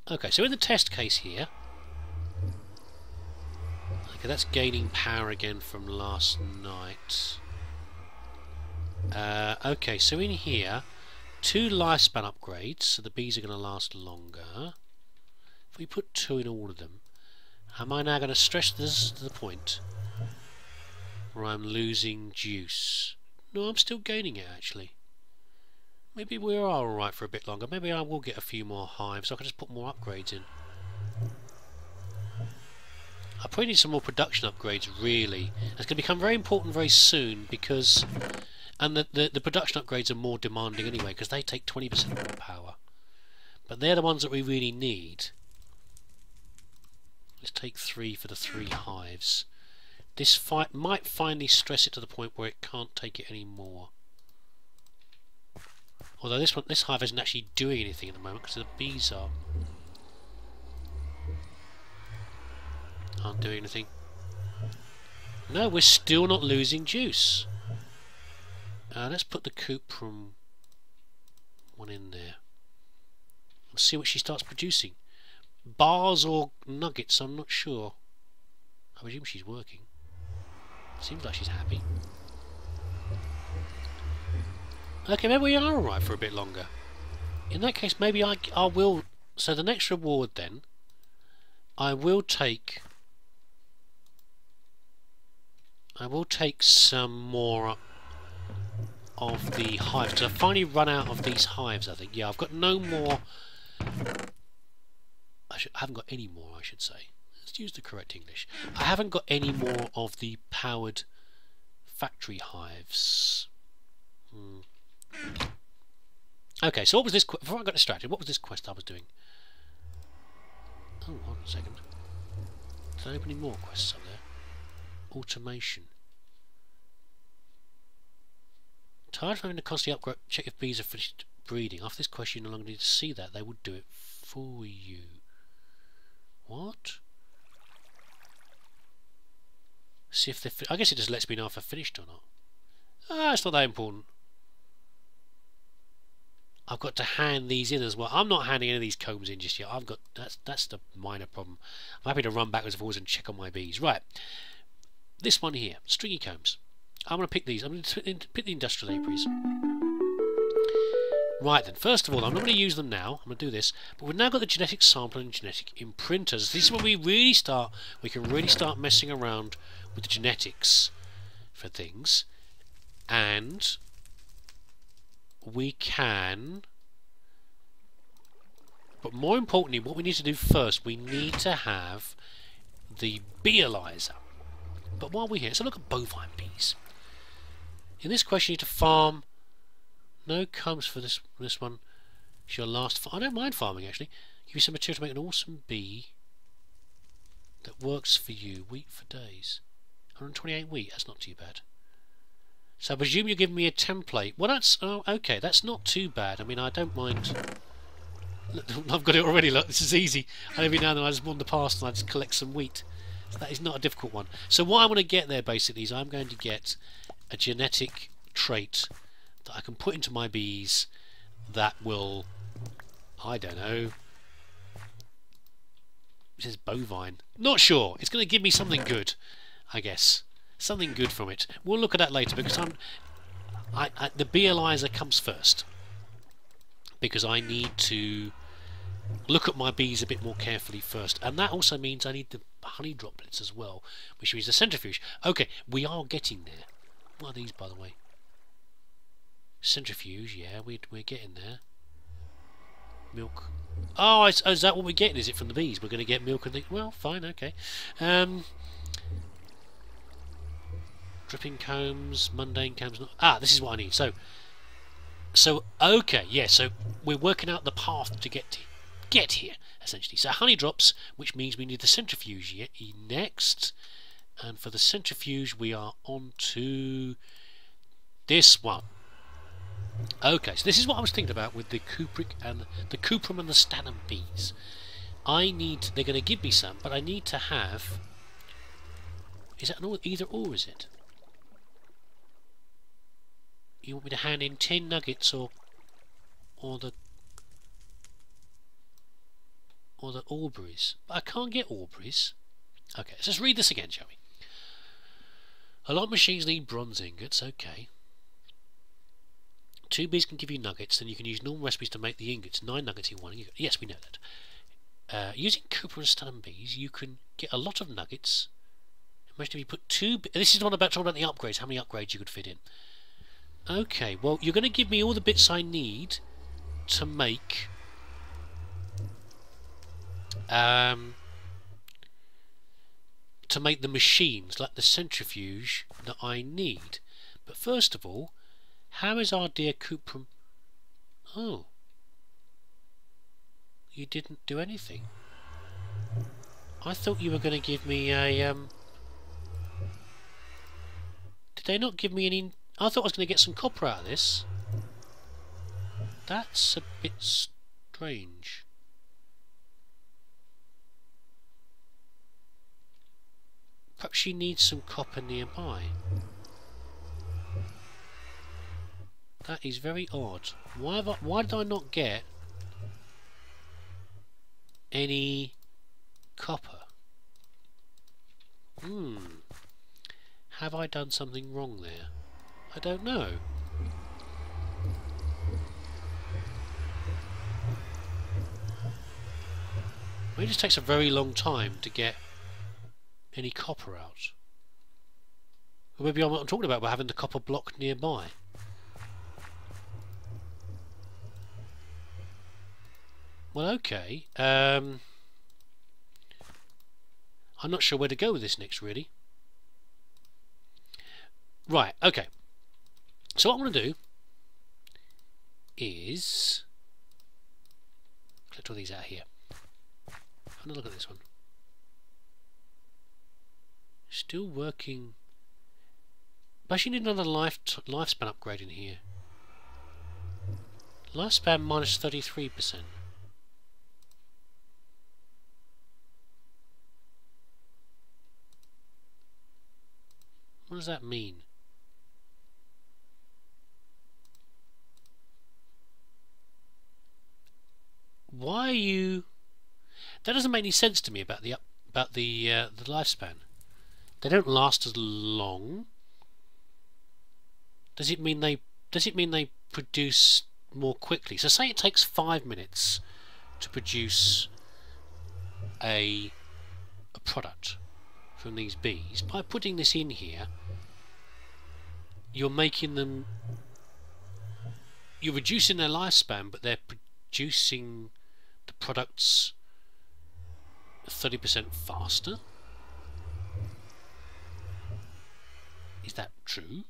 Okay, so in the test case here, okay, that's gaining power again from last night. Okay, so in here, 2 lifespan upgrades, so the bees are going to last longer. If we put 2 in all of them, am I now going to stretch this to the point where I'm losing juice? No, I'm still gaining it actually. Maybe we are alright for a bit longer. Maybe I will get a few more hives. I can just put more upgrades in. I probably need some more production upgrades, really. It's going to become very important very soon because... And the production upgrades are more demanding anyway because they take 20% more power. But they're the ones that we really need. Let's take 3 for the 3 hives. This fight might finally stress it to the point where it can't take it anymore. Although this hive isn't actually doing anything at the moment because the bees aren't doing anything. No, we're still not losing juice. Let's put the cuprum one in there. Let's see what she starts producing. Bars or nuggets, I'm not sure. I presume she's working. Seems like she's happy. Okay, maybe we are alright for a bit longer. In that case, maybe I will... So the next reward then, I will take some more of the hives. Because I've finally run out of these hives, I think. Yeah, I've got no more... I haven't got any more, I should say. Let's use the correct English. I haven't got any more of the powered factory hives. Okay, so what was this... Before I got distracted, what was this quest I was doing? Oh, hold on a second. Did I open any more quests up there? Automation. Tired of having to constantly upgrade, check if bees are finished breeding. After this quest, you no longer need to see that. They would do it for you. What? See if they're... I guess it just lets me know if I've finished or not. Ah, it's not that important. I've got to hand these in as well. I'm not handing any of these combs in just yet. I've got... That's the minor problem. I'm happy to run backwards and forwards and check on my bees. Right. This one here. Stringy combs. I'm going to pick these. I'm going to pick the industrial apiaries. Right then, first of all, I'm not going to use them now. I'm going to do this. But we've now got the genetic sample and genetic imprinters. This is when we really start... We can really start messing around with the genetics for things. And... we can... But more importantly, what we need to do first, we need to have the beealyzer. But while we're here, let's have a look at bovine bees. In this question, you need to farm... No comes for this one. It's your last... I don't mind farming, actually. Give you some material to make an awesome bee that works for you. Wheat for days. 128 wheat. That's not too bad. So I presume you're giving me a template. Well, that's... Oh, okay, that's not too bad. I mean, I don't mind... I've got it already, look. This is easy. Every now and then I just wander past and I just collect some wheat. So that is not a difficult one. So what I want to get there, basically, is I'm going to get a genetic trait that I can put into my bees that will, I don't know, it says bovine. Not sure. It's going to give me something good, I guess. Something good from it. We'll look at that later because the beealyzer comes first. Because I need to look at my bees a bit more carefully first. And that also means I need the honey droplets as well, which means the centrifuge. Okay, we are getting there. What are these, by the way? Centrifuge, yeah, we're getting there. Milk. Oh, is that what we're getting? Is it from the bees? We're going to get milk and things. Well, fine, okay. Dripping combs, mundane combs. This is what I need. So okay, yeah. So we're working out the path to get here, essentially. So honey drops, which means we need the centrifuge next. And for the centrifuge, we are on to this one. Okay, so this is what I was thinking about with the cuprum and the stannum bees. They're going to give me some, but I need to have... Is that an either or, is it? You want me to hand in 10 nuggets or the... or the Aubrey's. But I can't get Aubrey's. Okay, let's just read this again, shall we? A lot of machines need bronze ingots, okay. 2 bees can give you nuggets, then you can use normal recipes to make the ingots. 9 nuggets in 1 ingot. Yes, we know that. Using copper and stun bees, you can get a lot of nuggets. Imagine if you put 2... This is the one about talking about the upgrades, how many upgrades you could fit in. Okay, well, you're going to give me all the bits I need to make... the machines, like the centrifuge, that I need. But first of all, how is our dear Cuprum... Oh. You didn't do anything. I thought you were going to give me a... Did they not give me any... I thought I was going to get some copper out of this. That's a bit strange. Perhaps she needs some copper nearby. That is very odd. Why did I not get any copper? Have I done something wrong there? I don't know. It just takes a very long time to get any copper out. Or maybe I'm talking about by having the copper block nearby. Well, okay. I'm not sure where to go with this next, really. Right, okay. So what I'm going to do is collect all these out here. Have a look at this one. Still working. I actually need another lifespan upgrade in here. Lifespan minus 33%. What does that mean? Why are you... That doesn't make any sense to me about the lifespan. They don't last as long. Does it mean they produce more quickly? So say it takes 5 minutes to produce a product from these bees. By putting this in here, you're making them... You're reducing their lifespan, but they're producing the products 30% faster. Is that true?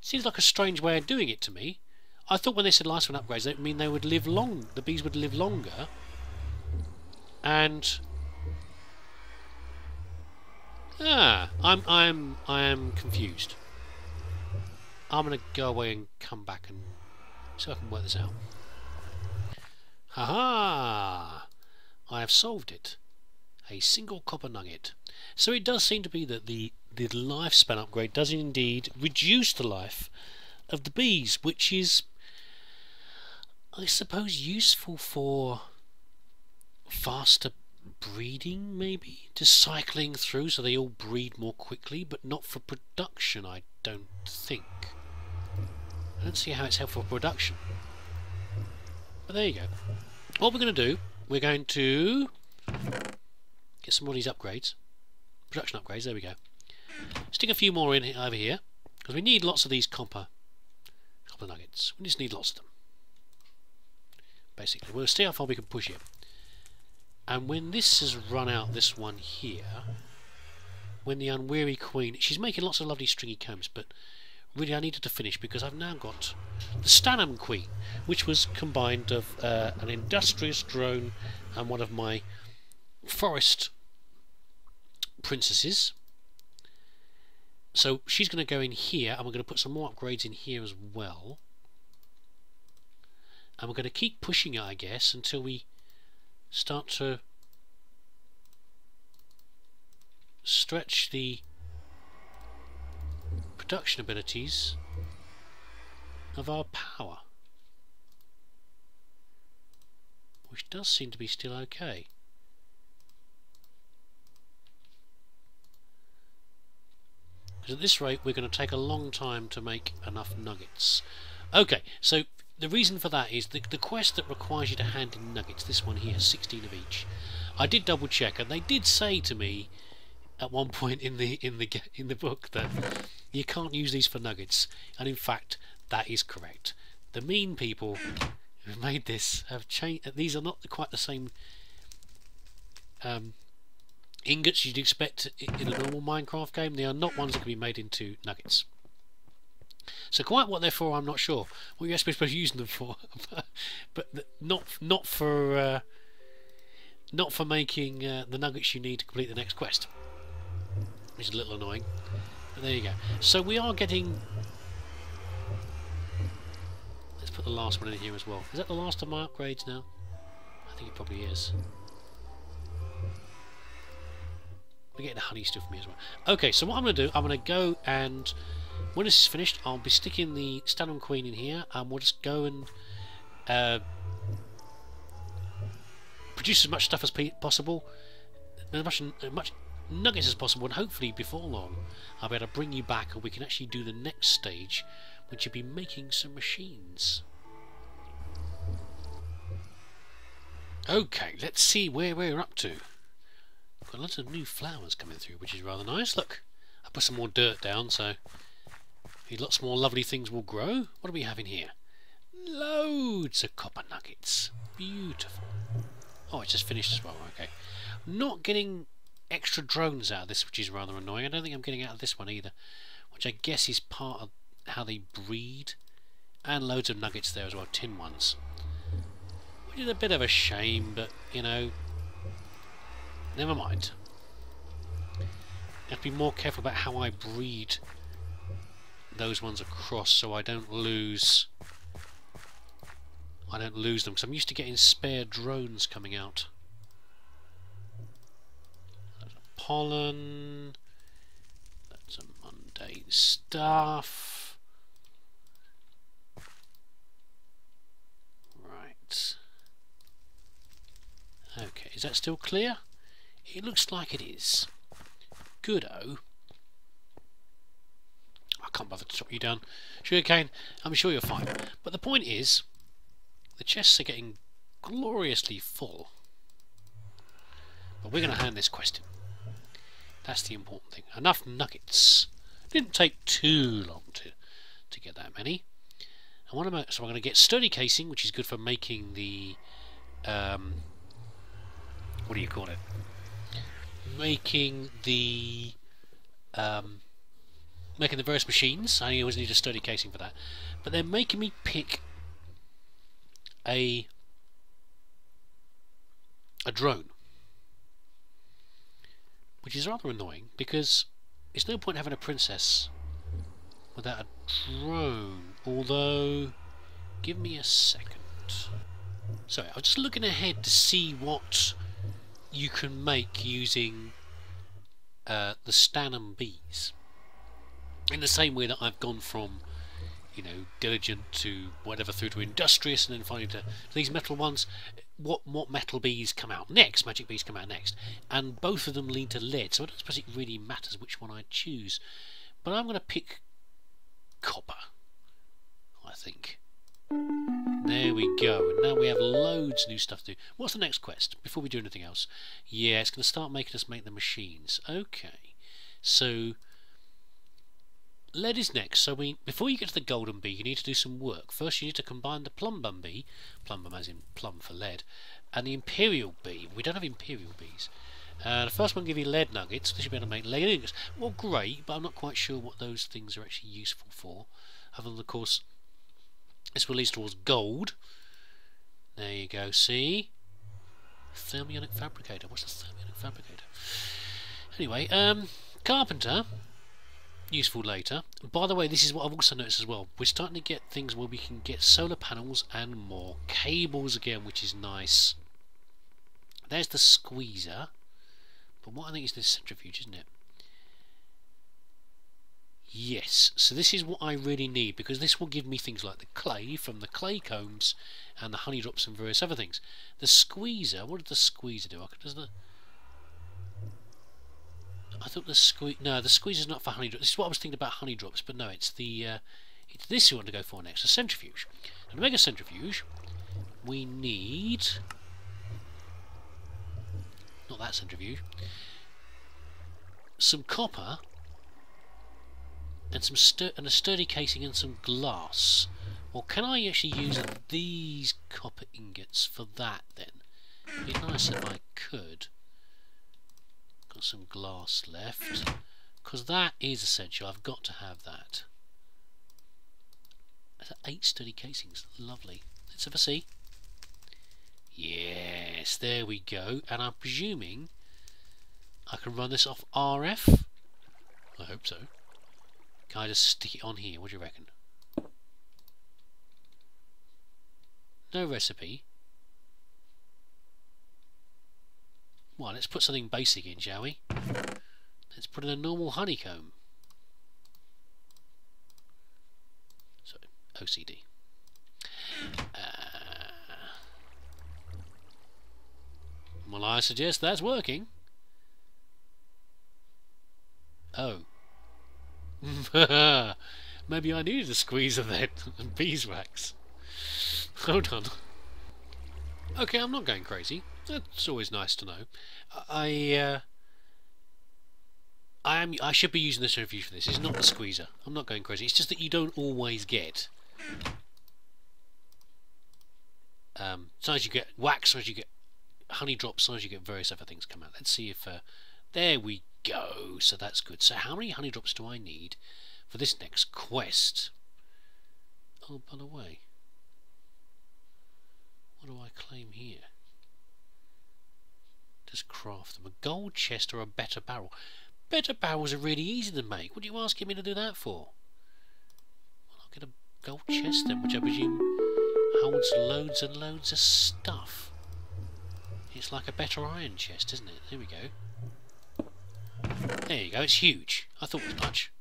Seems like a strange way of doing it to me. I thought when they said lifespan upgrades, that mean they would live long. The bees would live longer, and I am confused. I'm gonna go away and come back and see if I can work this out. Haha! I have solved it. A single copper nugget. So it does seem to be that the lifespan upgrade does indeed reduce the life of the bees, which is, I suppose, useful for faster breeding, maybe? Just cycling through so they all breed more quickly, but not for production, I don't think. I don't see how it's helpful for production. But there you go. What we're going to do, we're going to get some more of these upgrades. Production upgrades, there we go. Stick a few more in over here, because we need lots of these copper nuggets. We just need lots of them. Basically, we'll see how far we can push it. And when this has run out, this one here, when the unweary queen, she's making lots of lovely stringy combs, but really I needed to finish because I've now got the Stanham queen, which was combined of an industrious drone and one of my forest princesses. So she's going to go in here, and we're going to put some more upgrades in here as well. And we're going to keep pushing it, I guess, until we start to stretch the production abilities of our power. which does seem to be still okay. Because at this rate we're going to take a long time to make enough nuggets. Okay, so the reason for that is the quest that requires you to hand in nuggets, this one here, 16 of each. I did double check, and they did say to me at one point in the book that you can't use these for nuggets, and in fact that is correct. The mean people who made this have changed. These are not quite the same ingots you'd expect in a normal Minecraft game. They are not ones that can be made into nuggets. So quite what they're for, I'm not sure. What you're supposed to be using them for, but not for making the nuggets you need to complete the next quest, which is a little annoying. But there you go. So we are getting. Let's put the last one in here as well. Is that the last of my upgrades now? I think it probably is. We're getting honey stuff for me as well. Okay, so what I'm going to do, I'm going to go and when this is finished, I'll be sticking the Stand-on Queen in here, and we'll just go and produce as much stuff as possible, as much nuggets as possible, and hopefully before long I'll be able to bring you back and we can actually do the next stage, which will be making some machines. Okay, let's see where we're up to. Got lots of new flowers coming through, which is rather nice. Look, I put some more dirt down, so lots more lovely things will grow. What do we have in here? Loads of copper nuggets. Beautiful. Oh, it's just finished as well. Okay. Not getting extra drones out of this, which is rather annoying. I don't think I'm getting out of this one either, which I guess is part of how they breed. And loads of nuggets there as well, tin ones. Which is a bit of a shame, but, you know, never mind. I have to be more careful about how I breed those ones across, so I don't lose them, because I'm used to getting spare drones coming out. That's a pollen. That's a mundane stuff. Right. Okay, is that still clear? It looks like it is. Good-o. I can't bother to chop you down. Sugarcane, I'm sure you're fine. But the point is, the chests are getting gloriously full. But we're going to hand this quest in. That's the important thing. Enough nuggets. It didn't take too long to get that many. So I'm going to get sturdy casing, which is good for making the what do you call it? Making the various machines. I always need a sturdy casing for that. But they're making me pick a drone, which is rather annoying because it's no point having a princess without a drone. Although, give me a second. Sorry, I was just looking ahead to see what you can make using the Stand-on bees. In the same way that I've gone from, you know, diligent to whatever through to industrious, and then finally to these metal ones. What metal bees come out next? Magic bees come out next, and both of them lead to lead. So I don't suppose it really matters which one I choose. But I'm going to pick copper, I think. There we go, and now we have loads of new stuff to do. What's the next quest before we do anything else? Yeah, it's going to start making us make the machines. Okay, so lead is next. So before you get to the golden bee, you need to do some work. First, you need to combine the plumbum bee, plumbum as in plum for lead, and the imperial bee. We don't have imperial bees. The first one will give you lead nuggets. This should be able to make lead nuggets. Well, great, but I'm not quite sure what those things are actually useful for, other than, of course, this will lead towards gold. There you go, see? Thermionic fabricator. What's a thermionic fabricator? Anyway, carpenter. Useful later. By the way, this is what I've also noticed as well. We're starting to get things where we can get solar panels and more cables again, which is nice. There's the squeezer. But what I think is this centrifuge, isn't it? Yes, so this is what I really need, because this will give me things like the clay from the clay combs and the honey drops and various other things. The squeezer, what did the squeezer do? I thought the squeezer's not for honey drops. This is what I was thinking about honey drops, but no, it's it's this we want to go for next, a centrifuge. And to make a centrifuge, we need, not that centrifuge, some copper and a sturdy casing and some glass. Well, can I actually use these copper ingots for that then? It'd be nice if I could. Got some glass left, because that is essential. I've got to have that. That's 8 sturdy casings. Lovely. Let's have a see. Yes, there we go. And I'm presuming I can run this off RF. I hope so. Can I just stick it on here? What do you reckon? No recipe. Well, let's put something basic in, shall we? Let's put in a normal honeycomb. So, OCD. Well, I suggest that's working. Oh. Maybe I needed a squeezer then. Beeswax. Hold on. Okay, I'm not going crazy. That's always nice to know. I should be using the centrifuge for this. It's not the squeezer. I'm not going crazy. It's just that you don't always get. Sometimes you get wax, sometimes you get honey drops, sometimes you get various other things come out. Let's see if. There we go. So that's good. So how many honey drops do I need for this next quest? Oh, by the way, what do I claim here? Just craft them. A gold chest or a better barrel? Better barrels are really easy to make. What are you asking me to do that for? Well, I'll get a gold chest then, which I presume holds loads and loads of stuff. It's like a better iron chest, isn't it? There we go. There you go, it's huge. I thought as much.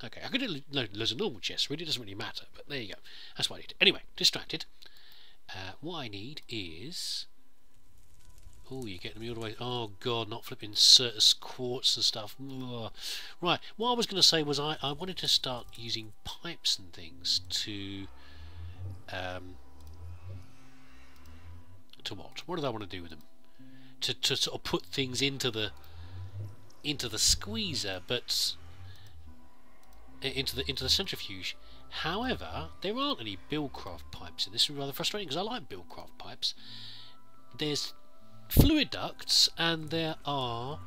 Okay, I could do loads of normal chests, really, it doesn't really matter, but there you go. That's what I need. Anyway, distracted. What I need is... Oh, you're getting me all the way... Oh, God, not flipping Certus quartz and stuff. Ugh. Right, what I was going to say was I wanted to start using pipes and things to... to what? What did I want to do with them? To sort of put things into the squeezer, but into the centrifuge. However, there aren't any Buildcraft pipes in this. Is rather frustrating because I like Buildcraft pipes. There's fluid ducts and there are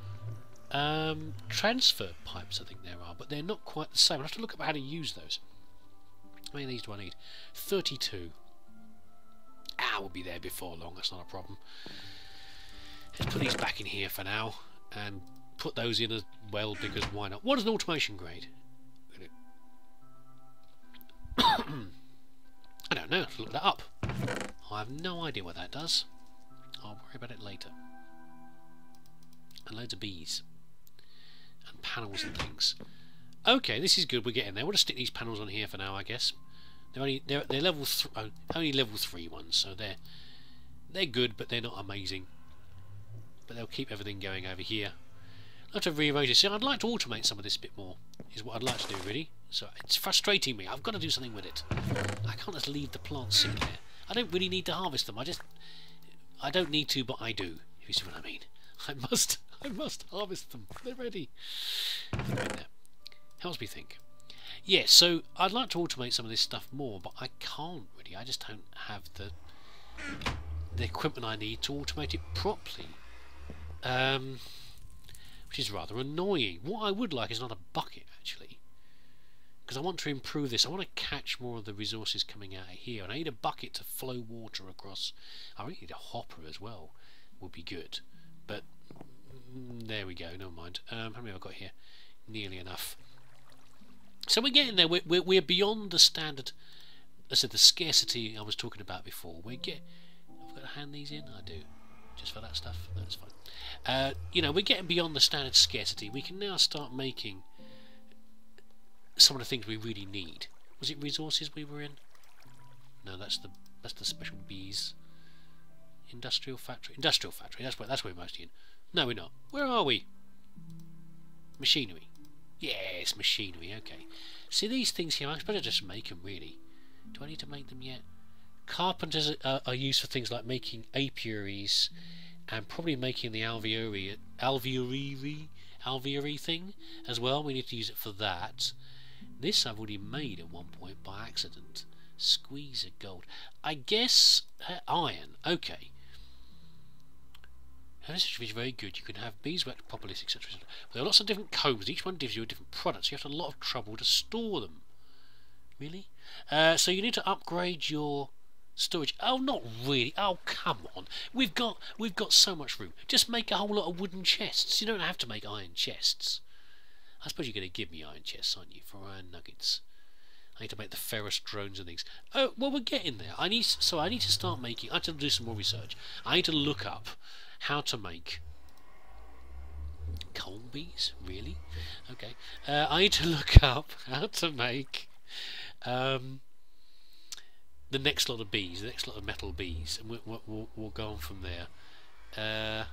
transfer pipes. I think there are, but they're not quite the same. I have to look up how to use those. How many of these do I need? 32. We'll be there before long. That's not a problem. Let's put these back in here for now and put those in as well, because why not? What is an automation grade? I don't know. Let's look that up. I have no idea what that does. I'll worry about it later. And loads of bees and panels and things. Okay, this is good. We're getting there. We'll just stick these panels on here for now, I guess. They're level only level 3 ones, so they're good, but they're not amazing. But they'll keep everything going over here. I'll have to rearrange this. So I'd like to automate some of this a bit more, is what I'd like to do, really. So it's frustrating me. I've got to do something with it. I can't just leave the plants sitting there. I don't really need to harvest them. I don't need to, but I do. If you see what I mean. I must harvest them. They're ready. Helps me think. Yes, so I'd like to automate some of this stuff more, but I can't really. I just don't have the equipment I need to automate it properly. Which is rather annoying. What I would like is not a bucket, actually, because I want to improve this. I want to catch more of the resources coming out of here, and I need a bucket to flow water across. I really need a hopper as well. Would be good, but there we go. Never mind. How many have I got here? Nearly enough. So we're getting there. We're beyond the standard. I said the scarcity I was talking about before. I've got to hand these in. I do. Just for that stuff. That's fine. You know, we're getting beyond the standard scarcity. We can now start making some of the things we really need. Was it resources we were in? No, that's the special bees. Industrial factory. Industrial factory. That's where we're mostly in. No, we're not. Where are we? Machinery. Yes, machinery. Okay. See these things here. I suppose I just make them really. Do I need to make them yet? Carpenters are used for things like making apiaries and probably making the alveoli thing as well. We need to use it for that. This I've already made at one point by accident. Squeeze of gold. I guess iron. Okay. And this is very good. You can have beeswax, propolis, etc. There are lots of different combs. Each one gives you a different product, so you have a lot of trouble to store them. Really? So you need to upgrade your storage. Oh, not really. Oh, come on. We've got so much room. Just make a whole lot of wooden chests. You don't have to make iron chests. I suppose you're going to give me iron chests, aren't you, for iron nuggets? I need to make the ferrous drones and things. Oh, well, we're getting there. I need to start making. I have to do some more research. I need to look up how to make coal bees. Really? Okay. I need to look up how to make the next lot of bees, the next lot of metal bees, and we'll go on from there. I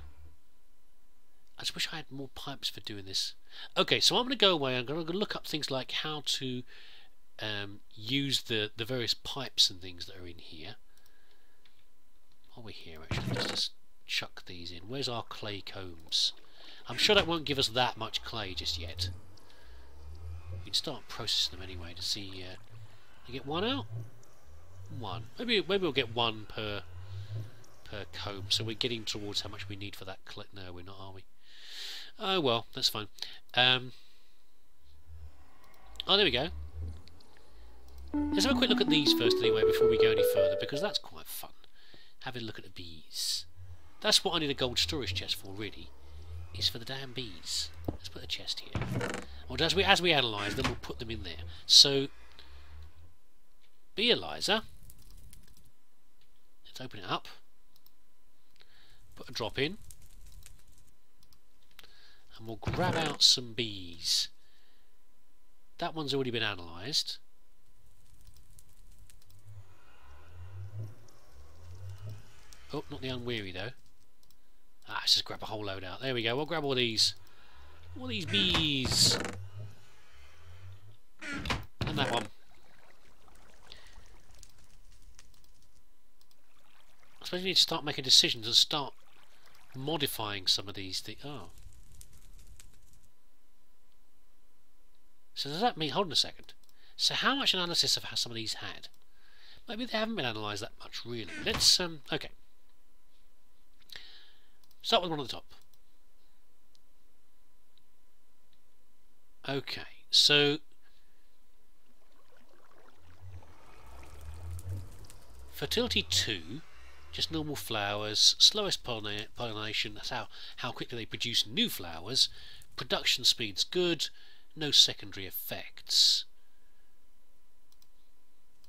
just wish I had more pipes for doing this. Okay, so I'm going to go away. I'm going to look up things like how to use the various pipes and things that are in here. While we're here, actually, let's just chuck these in. Where's our clay combs? I'm sure that won't give us that much clay just yet. We can start processing them anyway to see. You get one out. One. Maybe we'll get one per comb. So we're getting towards how much we need for that clay. No, we're not, are we? Oh well, that's fine. Oh, there we go. Let's have a quick look at these first anyway before we go any further, because that's quite fun. Having a look at the bees. That's what I need a gold storage chest for, really. Is for the damn bees. Let's put a chest here. Or as we analyse them, we'll put them in there. So, Beealyzer. Let's open it up. Put a drop in. And we'll grab out some bees. That one's already been analysed. Oh, not the unweary though. Let's just grab a whole load out. There we go. We'll grab all these bees. And that one. I suppose we need to start making decisions and start modifying some of these things. Oh. So does that mean... Hold on a second. So how much analysis have some of these had? Maybe they haven't been analysed that much, really. Let's... okay. Start with one at the top. Okay, so... Fertility 2, just normal flowers, slowest pollination, that's how quickly they produce new flowers. Production speed's good, no secondary effects.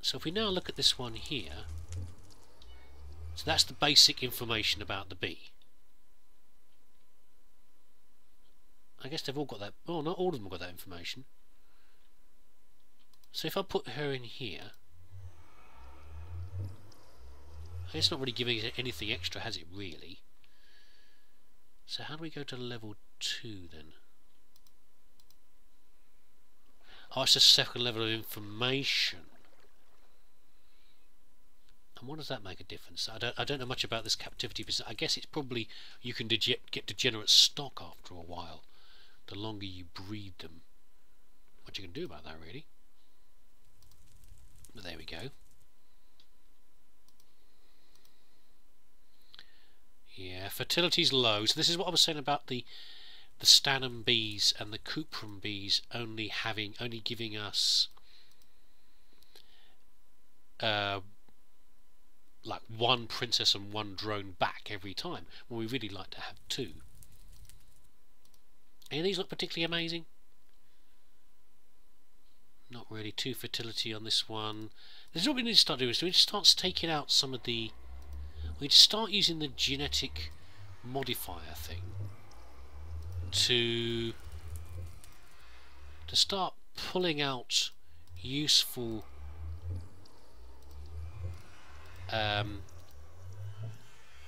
So if we now look at this one here, so that's the basic information about the bee. I guess they've all got that. Oh, not all of them have got that information. So if I put her in here, it's not really giving it anything extra, has it really? So how do we go to level 2 then? Oh, it's the second level of information. And what does that make a difference? I don't know much about this captivity business. I guess it's probably you can get degenerate stock after a while. The longer you breed them. What you can do about that, really. But there we go. Yeah, fertility's low. So this is what I was saying about the Stanham bees and the Cuprum bees only giving us like one princess and one drone back every time, when we really like to have 2. Any of these look particularly amazing? Not really. 2 fertility on this one. This is what we need to start doing. So we need to start taking out some of the... We need to start using the genetic modifier thing to start pulling out useful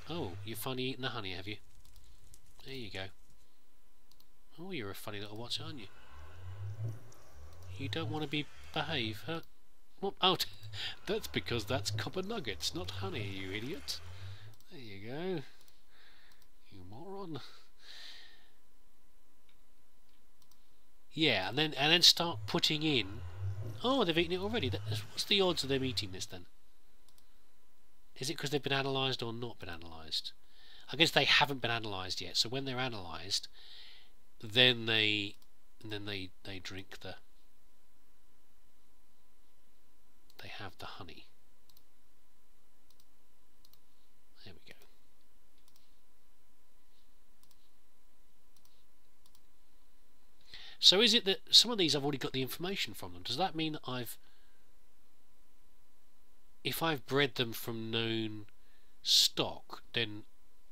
oh, you've finally eaten the honey, have you? There you go. Oh, you're a funny little what's, aren't you? You don't want to behave, huh? What? Oh, that's because that's copper nuggets, not honey, you idiot. There you go. You moron. Yeah, and then start putting in. Oh, they've eaten it already. What's the odds of them eating this then? Is it because they've been analysed or not been analysed? I guess they haven't been analysed yet. So when they're analysed, then they drink the. They have the honey. There we go. So is it that some of these I've already got the information from them? Does that mean that if I've bred them from known stock, then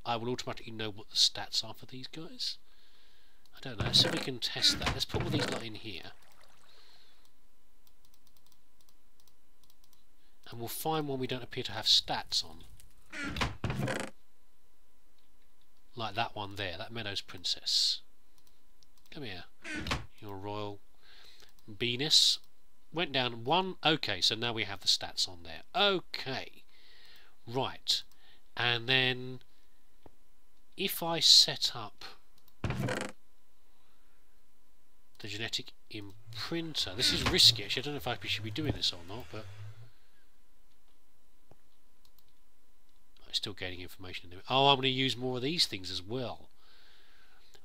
I will automatically know what the stats are for these guys? I don't know. So we can test that. Let's put all these lot in here. And we'll find one we don't appear to have stats on. Like that one there, that Meadows Princess. Come here. Your Royal Venus. Went down one. Okay, so now we have the stats on there. Okay. Right. And then if I set up the genetic imprinter. This is risky actually. I don't know if I should be doing this or not, but I'm still gaining information. Oh, I'm going to use more of these things as well.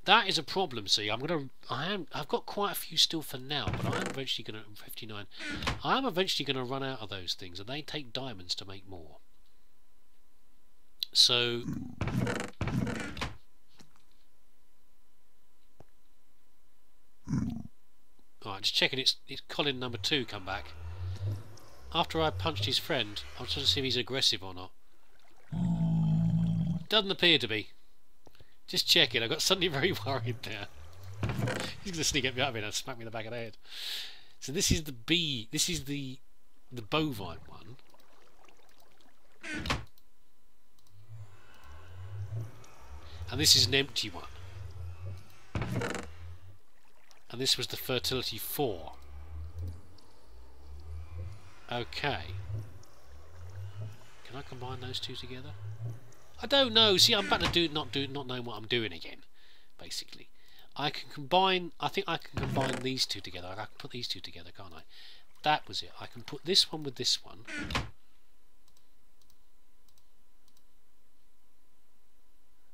That is a problem. See, I've got quite a few still for now, but I am eventually going to 59. I am eventually going to run out of those things, and they take diamonds to make more. So alright, just checking. It's Colin number 2 come back. After I punched his friend, I was trying to see if he's aggressive or not. Doesn't appear to be. Just checking. I got suddenly very worried there. He's going to sneak at me out of it and smack me in the back of the head. So this is the bee. This is the bovine one. And this is an empty one. And this was the fertility 4. Okay. Can I combine those two together? I don't know. See, I'm about to not knowing what I'm doing again. Basically, I can combine. I think I can combine these two together. I can put these two together, can't I? That was it. I can put this one with this one.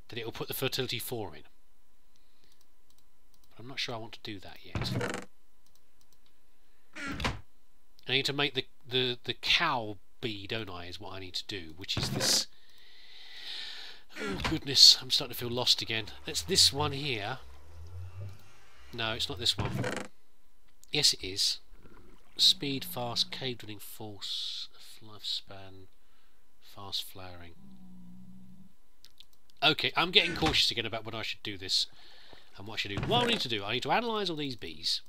Then it will put the fertility 4 in. But I'm not sure I want to do that yet. I need to make the cow bee, don't I? Is what I need to do, which is this. Oh goodness, I'm starting to feel lost again. That's this one here. No, it's not this one. Yes, it is. Speed, fast, cave dwelling, force, lifespan, fast flowering. Okay, I'm getting cautious again about when I should do this and what I should do. What I need to do, I need to analyse all these bees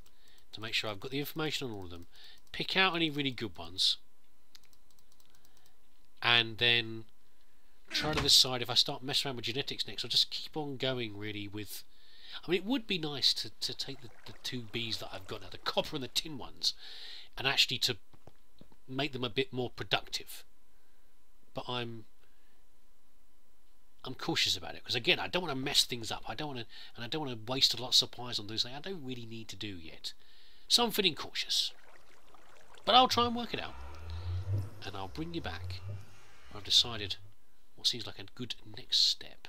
to make sure I've got the information on all of them. Pick out any really good ones, and then try to decide if I start messing around with genetics next, I'll just keep on going really with. I mean, it would be nice to take the two bees that I've got now, the copper and the tin ones, and actually to make them a bit more productive. But I'm cautious about it because again, I don't want to mess things up. I don't want to waste a lot of supplies on those things I don't really need to do yet. So I'm feeling cautious, but I'll try and work it out, and I'll bring you back. I've decided what seems like a good next step.